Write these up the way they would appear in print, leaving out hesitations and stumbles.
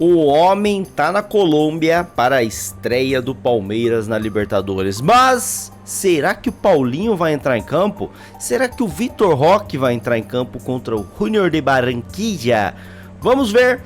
O homem tá na Colômbia para a estreia do Palmeiras na Libertadores. Mas será que o Paulinho vai entrar em campo? Será que o Vitor Roque vai entrar em campo contra o Junior de Barranquilla? Vamos ver.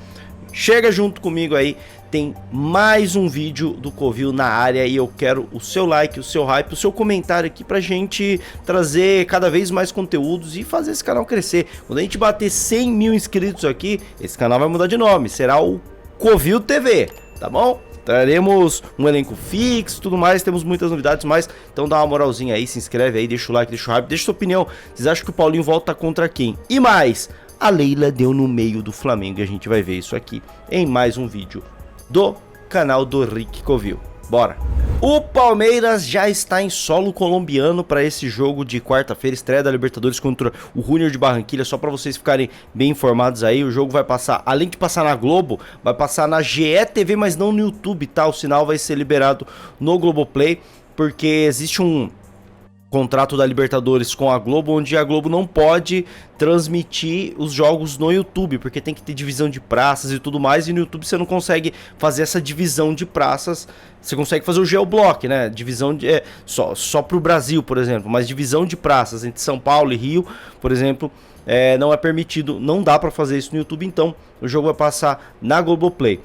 Chega junto comigo aí. Tem mais um vídeo do Covil na área e eu quero o seu like, o seu hype, o seu comentário aqui pra gente trazer cada vez mais conteúdos e fazer esse canal crescer. Quando a gente bater 100 mil inscritos aqui, esse canal vai mudar de nome, será o Covil TV, tá bom? Traremos um elenco fixo, tudo mais, temos muitas novidades mais, então dá uma moralzinha aí, se inscreve aí, deixa o like, deixa o hype, deixa sua opinião. Vocês acham que o Paulinho volta contra quem? E mais, a Leila deu no meio do Flamengo e a gente vai ver isso aqui em mais um vídeo do canal do Rick Covil. Bora! O Palmeiras já está em solo colombiano para esse jogo de quarta-feira, estreia da Libertadores contra o Junior de Barranquilla. Só para vocês ficarem bem informados aí, o jogo vai passar, além de passar na Globo, vai passar na GE TV, mas não no YouTube, tá? O sinal vai ser liberado no Globoplay, porque existe um contrato da Libertadores com a Globo, onde a Globo não pode transmitir os jogos no YouTube, porque tem que ter divisão de praças e tudo mais, e no YouTube você não consegue fazer essa divisão de praças. Você consegue fazer o geoblock, né? Divisão de, só pro Brasil, por exemplo, mas divisão de praças entre São Paulo e Rio, por exemplo, não é permitido, não dá pra fazer isso no YouTube, então o jogo vai passar na Globoplay.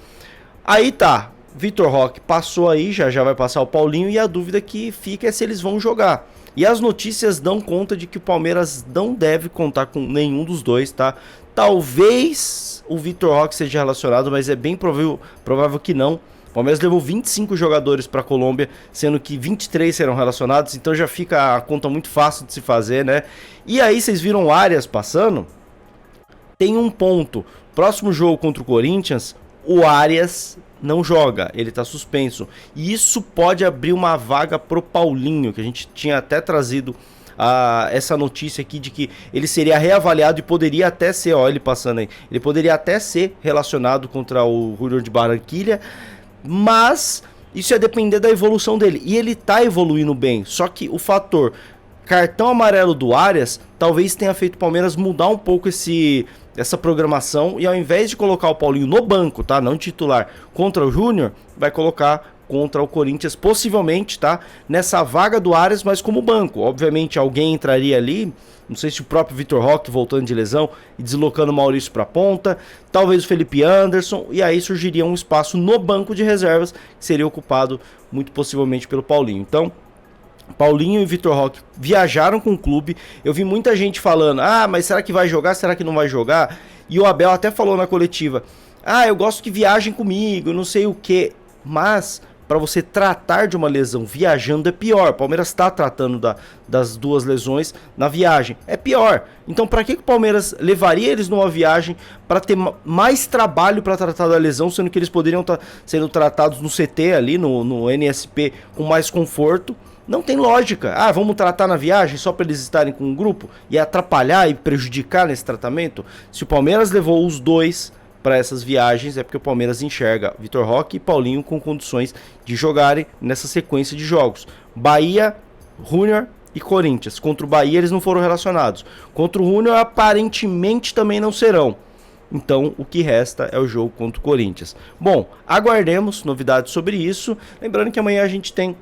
Aí tá, Vitor Roque passou aí, já vai passar o Paulinho, e a dúvida que fica é se eles vão jogar. E as notícias dão conta de que o Palmeiras não deve contar com nenhum dos dois, tá? Talvez o Vitor Roque seja relacionado, mas é bem provável que não. O Palmeiras levou 25 jogadores para a Colômbia, sendo que 23 serão relacionados, então já fica a conta muito fácil de se fazer, né? E aí vocês viram o Arias passando? Tem um ponto. Próximo jogo contra o Corinthians, o Arias não joga, ele tá suspenso. E isso pode abrir uma vaga pro Paulinho, que a gente tinha até trazido essa notícia aqui de que ele seria reavaliado e poderia até ser, ó, ele passando aí, ele poderia até ser relacionado contra o Junior de Barranquilla, mas isso ia depender da evolução dele. E ele tá evoluindo bem, só que o fator cartão amarelo do Arias talvez tenha feito o Palmeiras mudar um pouco essa programação, e ao invés de colocar o Paulinho no banco, tá, não titular, contra o Júnior, vai colocar contra o Corinthians, possivelmente, tá, nessa vaga do Arias, mas como banco. Obviamente alguém entraria ali, não sei se o próprio Vitor Roque voltando de lesão e deslocando o Maurício para ponta, talvez o Felipe Anderson, e aí surgiria um espaço no banco de reservas que seria ocupado muito possivelmente pelo Paulinho. Então Paulinho e Vitor Roque viajaram com o clube. Eu vi muita gente falando, mas será que vai jogar, será que não vai jogar? E o Abel até falou na coletiva, eu gosto que viajem comigo, não sei o que. Mas para você tratar de uma lesão viajando é pior. O Palmeiras está tratando das duas lesões na viagem, é pior. Então para que o Palmeiras levaria eles numa viagem para ter mais trabalho para tratar da lesão, sendo que eles poderiam estar sendo tratados no CT ali, no NSP, com mais conforto? Não tem lógica. Vamos tratar na viagem só para eles estarem com um grupo e atrapalhar e prejudicar nesse tratamento? Se o Palmeiras levou os dois para essas viagens, é porque o Palmeiras enxerga Vitor Roque e Paulinho com condições de jogarem nessa sequência de jogos. Bahia, Junior e Corinthians. Contra o Bahia eles não foram relacionados. Contra o Junior aparentemente também não serão. Então o que resta é o jogo contra o Corinthians. Bom, aguardemos novidades sobre isso. Lembrando que amanhã a gente tem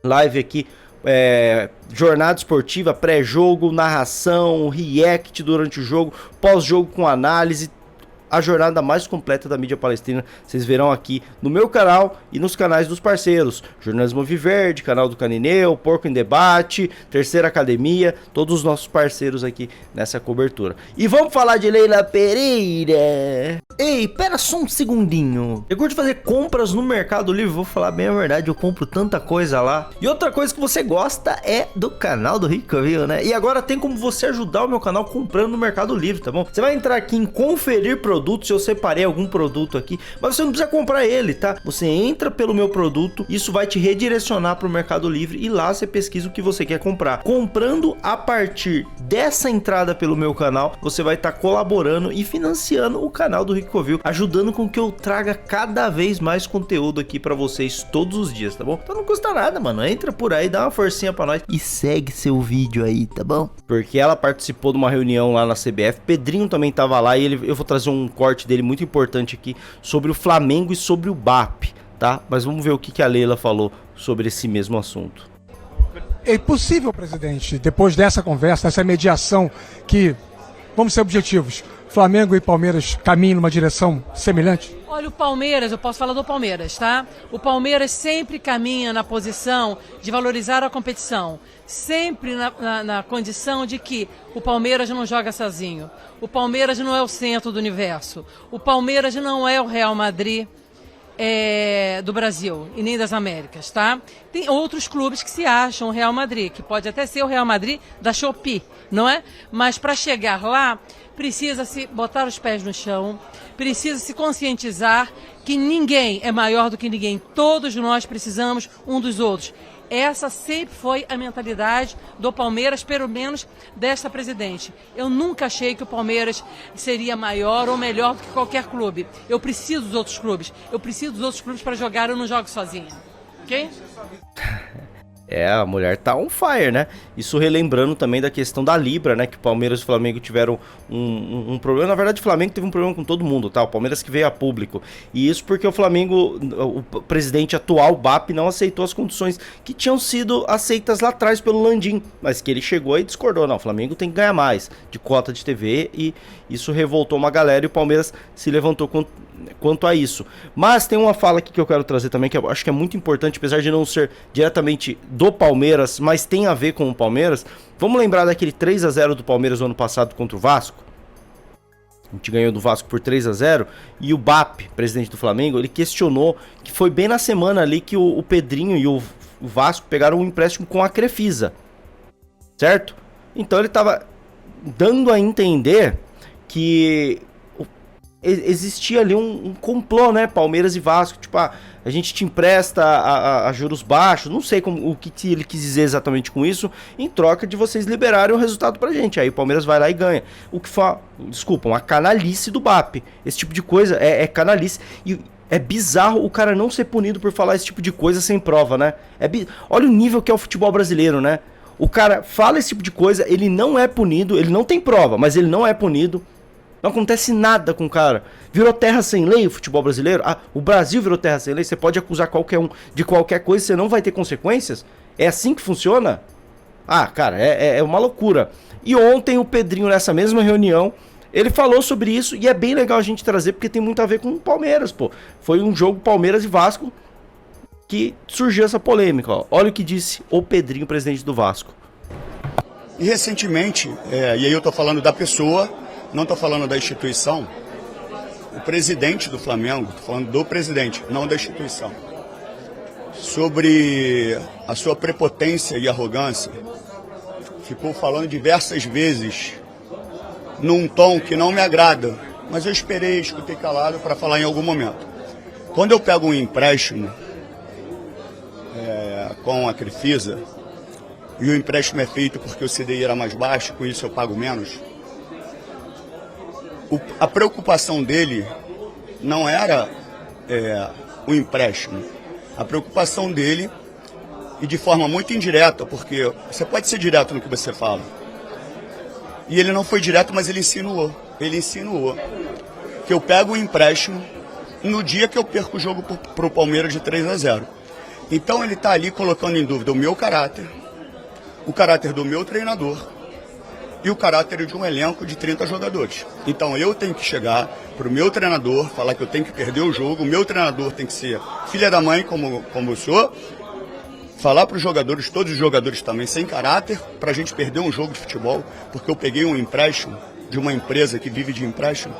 live aqui, jornada esportiva, pré-jogo, narração, react durante o jogo, pós-jogo com análise, a jornada mais completa da mídia palestina. Vocês verão aqui no meu canal e nos canais dos parceiros, Jornalismo Viverde, canal do Canineu, Porco em Debate, Terceira Academia, todos os nossos parceiros aqui nessa cobertura. E vamos falar de Leila Pereira. Ei, pera só um segundinho. Eu curto fazer compras no Mercado Livre, vou falar bem a verdade, eu compro tanta coisa lá. E outra coisa que você gosta é do canal do Rick Covil, né? E agora tem como você ajudar o meu canal comprando no Mercado Livre, tá bom? Você vai entrar aqui em conferir produtos, eu separei algum produto aqui, mas você não precisa comprar ele, tá? Você entra pelo meu produto, isso vai te redirecionar para o Mercado Livre e lá você pesquisa o que você quer comprar. Comprando a partir dessa entrada pelo meu canal, você vai estar colaborando e financiando o canal do Rick Covil, ajudando com que eu traga cada vez mais conteúdo aqui para vocês todos os dias, tá bom? Então não custa nada, mano. Entra por aí, dá uma forcinha para nós e segue seu vídeo aí, tá bom? Porque ela participou de uma reunião lá na CBF, Pedrinho também tava lá e eu vou trazer um um corte dele muito importante aqui sobre o Flamengo e sobre o BAP, tá? Mas vamos ver o que a Leila falou sobre esse mesmo assunto. É possível, presidente, depois dessa conversa, dessa mediação, que, vamos ser objetivos, Flamengo e Palmeiras caminham numa direção semelhante? Olha, o Palmeiras, eu posso falar do Palmeiras, tá? O Palmeiras sempre caminha na posição de valorizar a competição. Sempre na condição de que o Palmeiras não joga sozinho. O Palmeiras não é o centro do universo. O Palmeiras não é o Real Madrid do Brasil e nem das Américas, tá? Tem outros clubes que se acham o Real Madrid, que pode até ser o Real Madrid da Shopee, não é? Mas para chegar lá, precisa se botar os pés no chão, precisa se conscientizar que ninguém é maior do que ninguém. Todos nós precisamos um dos outros. Essa sempre foi a mentalidade do Palmeiras, pelo menos desta presidente. Eu nunca achei que o Palmeiras seria maior ou melhor do que qualquer clube. Eu preciso dos outros clubes. Eu preciso dos outros clubes para jogar, eu não jogo sozinha. Ok? A mulher tá on fire, né? Isso relembrando também da questão da Libra, né? Que o Palmeiras e o Flamengo tiveram um problema. Na verdade, o Flamengo teve um problema com todo mundo, tá? O Palmeiras que veio a público. E isso porque o Flamengo, o presidente atual, BAP, não aceitou as condições que tinham sido aceitas lá atrás pelo Landim. Mas que ele chegou e discordou. Não, o Flamengo tem que ganhar mais de cota de TV. E isso revoltou uma galera e o Palmeiras se levantou quanto a isso. Mas tem uma fala aqui que eu quero trazer também, que eu acho que é muito importante, apesar de não ser diretamente do Palmeiras, mas tem a ver com o Palmeiras. Vamos lembrar daquele 3-0 do Palmeiras no ano passado contra o Vasco? A gente ganhou do Vasco por 3-0 e o BAP, presidente do Flamengo, ele questionou que foi bem na semana ali que o Pedrinho e o Vasco pegaram um empréstimo com a Crefisa, certo? Então ele estava dando a entender que existia ali um complô, né? Palmeiras e Vasco, tipo, a gente te empresta a juros baixos, não sei o que ele quis dizer exatamente com isso, em troca de vocês liberarem o resultado pra gente. Aí o Palmeiras vai lá e ganha. O que foi, desculpa, uma canalice do BAP. Esse tipo de coisa é canalice. E é bizarro o cara não ser punido por falar esse tipo de coisa sem prova, né? Olha o nível que é o futebol brasileiro, né? O cara fala esse tipo de coisa, ele não é punido, ele não tem prova, mas ele não é punido. Não acontece nada com o cara. Virou terra sem lei o futebol brasileiro? O Brasil virou terra sem lei? Você pode acusar qualquer um de qualquer coisa e você não vai ter consequências? É assim que funciona? Cara, é uma loucura. E ontem o Pedrinho, nessa mesma reunião, ele falou sobre isso e é bem legal a gente trazer porque tem muito a ver com o Palmeiras, pô. Foi um jogo Palmeiras e Vasco que surgiu essa polêmica, ó. Olha o que disse o Pedrinho, presidente do Vasco. E recentemente, e aí eu tô falando da pessoa, não estou falando da instituição, o presidente do Flamengo, estou falando do presidente, não da instituição, sobre a sua prepotência e arrogância, ficou falando diversas vezes num tom que não me agrada, mas eu esperei, escutei calado para falar em algum momento. Quando eu pego um empréstimo com a Crefisa, e o empréstimo é feito porque o CDI era mais baixo, com isso eu pago menos, a preocupação dele não era o empréstimo. A preocupação dele, e de forma muito indireta, porque você pode ser direto no que você fala. E ele não foi direto, mas ele insinuou. Ele insinuou que eu pego o empréstimo no dia que eu perco o jogo para o Palmeiras de 3-0. Então ele está ali colocando em dúvida o meu caráter, o caráter do meu treinador, e o caráter de um elenco de 30 jogadores. Então eu tenho que chegar para o meu treinador, falar que eu tenho que perder o jogo, o meu treinador tem que ser filha da mãe, como eu sou, falar para os jogadores, todos os jogadores também, sem caráter, para a gente perder um jogo de futebol, porque eu peguei um empréstimo de uma empresa que vive de empréstimo.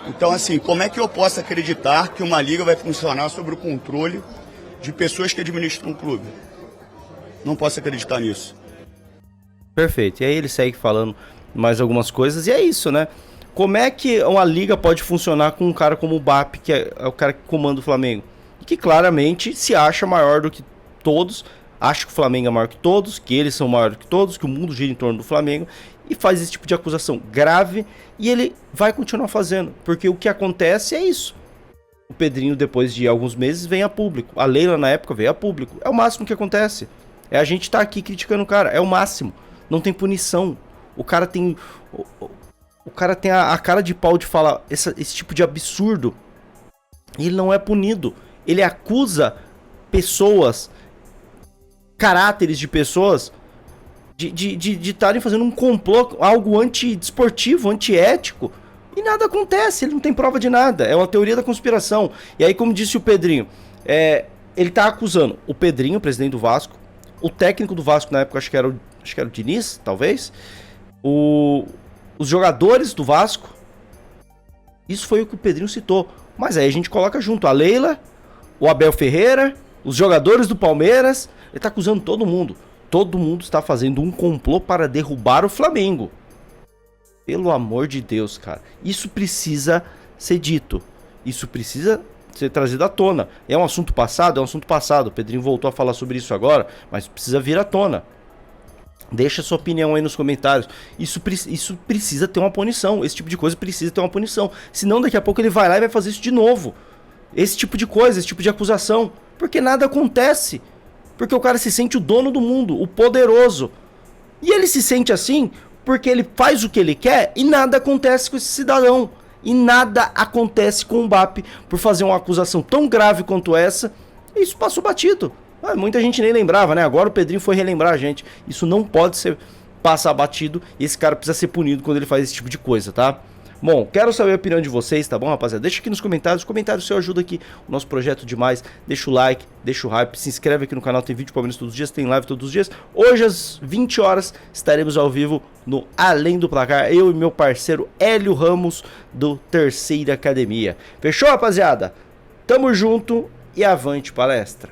Então, assim, como é que eu posso acreditar que uma liga vai funcionar sob o controle de pessoas que administram um clube? Não posso acreditar nisso. Perfeito, e aí ele segue falando mais algumas coisas, e é isso, né? Como é que uma liga pode funcionar com um cara como o BAP, que é o cara que comanda o Flamengo? E que claramente se acha maior do que todos, acha que o Flamengo é maior que todos, que eles são maiores que todos, que o mundo gira em torno do Flamengo, e faz esse tipo de acusação grave, e ele vai continuar fazendo, porque o que acontece é isso. O Pedrinho, depois de alguns meses, vem a público. A Leila, na época, veio a público. É o máximo que acontece. É a gente tá aqui criticando o cara, é o máximo. Não tem punição. O cara tem... O cara tem a cara de pau de falar esse tipo de absurdo. E ele não é punido. Ele acusa pessoas, caráteres de pessoas, de estarem fazendo um complô, algo antidesportivo, antiético. E nada acontece, ele não tem prova de nada. É uma teoria da conspiração. E aí, como disse o Pedrinho, ele tá acusando o Pedrinho, presidente do Vasco, o técnico do Vasco na época, acho que era o Diniz, talvez, os jogadores do Vasco. Isso foi o que o Pedrinho citou. Mas aí a gente coloca junto a Leila, o Abel Ferreira, os jogadores do Palmeiras. Ele tá acusando todo mundo. Todo mundo está fazendo um complô para derrubar o Flamengo. Pelo amor de Deus, cara. Isso precisa ser dito. Isso precisa ser trazido à tona. É um assunto passado? É um assunto passado. O Pedrinho voltou a falar sobre isso agora, mas precisa vir à tona. Deixa sua opinião aí nos comentários. Isso precisa ter uma punição. Esse tipo de coisa precisa ter uma punição. Senão daqui a pouco ele vai lá e vai fazer isso de novo. Esse tipo de coisa, esse tipo de acusação. Porque nada acontece. Porque o cara se sente o dono do mundo, o poderoso. E ele se sente assim porque ele faz o que ele quer e nada acontece com esse cidadão. E nada acontece com o Mbappé por fazer uma acusação tão grave quanto essa. E isso passou batido. Muita gente nem lembrava, né? Agora o Pedrinho foi relembrar a gente. Isso não pode passar batido. E esse cara precisa ser punido quando ele faz esse tipo de coisa, tá? Bom, quero saber a opinião de vocês, tá bom, rapaziada? Deixa aqui nos comentários. Os comentários seu ajuda aqui o nosso projeto demais. Deixa o like, deixa o hype. Se inscreve aqui no canal. Tem vídeo Palmeiras todos os dias, tem live todos os dias. Hoje às 20 horas estaremos ao vivo no Além do Placar. Eu e meu parceiro Hélio Ramos do Terceira Academia. Fechou, rapaziada? Tamo junto e avante palestra.